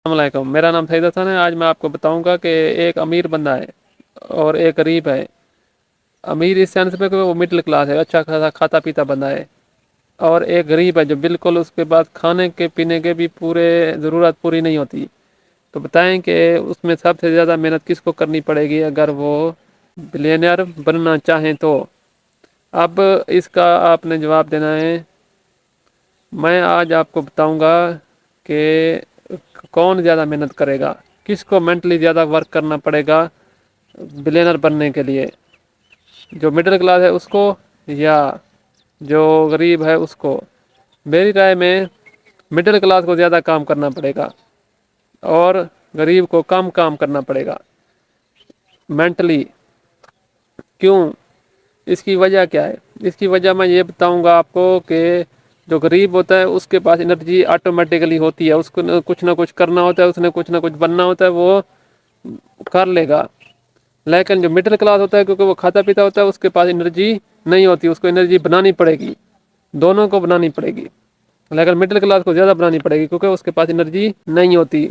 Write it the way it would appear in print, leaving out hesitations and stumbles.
السلام علیکم، میرا نام سعید حسن ہے۔ آج میں آپ کو بتاؤں گا کہ ایک امیر بندہ ہے اور ایک غریب ہے۔ امیر اس سینس پہ کہ وہ مڈل کلاس ہے، اچھا خاصا کھاتا پیتا بندہ ہے، اور ایک غریب ہے جو بالکل اس کے بعد کھانے کے پینے کے بھی پورے ضرورت پوری نہیں ہوتی۔ تو بتائیں کہ اس میں سب سے زیادہ محنت کس کو کرنی پڑے گی اگر وہ بلینئر بننا چاہیں تو؟ اب اس کا آپ نے جواب دینا ہے۔ میں آج آپ کو بتاؤں گا کہ کون زیادہ محنت کرے گا، کس کو مینٹلی زیادہ ورک کرنا پڑے گا بلینر بننے کے لیے، جو مڈل کلاس ہے اس کو یا جو غریب ہے اس کو؟ میری رائے میں مڈل کلاس کو زیادہ کام کرنا پڑے گا اور غریب کو کم کام کرنا پڑے گا مینٹلی۔ کیوں؟ اس کی وجہ کیا ہے؟ اس کی وجہ میں یہ بتاؤں گا آپ کو کہ جو غریب ہوتا ہے اس کے پاس انرجی آٹومیٹیکلی ہوتی ہے، اس کو کچھ نہ کچھ کرنا ہوتا ہے، اس نے کچھ نہ کچھ بننا ہوتا ہے، وہ کر لے گا۔ لیکن جو مڈل کلاس ہوتا ہے کیونکہ وہ کھاتا پیتا ہوتا ہے، اس کے پاس انرجی نہیں ہوتی، اس کو انرجی بنانی پڑے گی، دونوں کو بنانی پڑے گی، لیکن مڈل کلاس کو زیادہ بنانی پڑے گی کیونکہ اس کے پاس انرجی نہیں ہوتی۔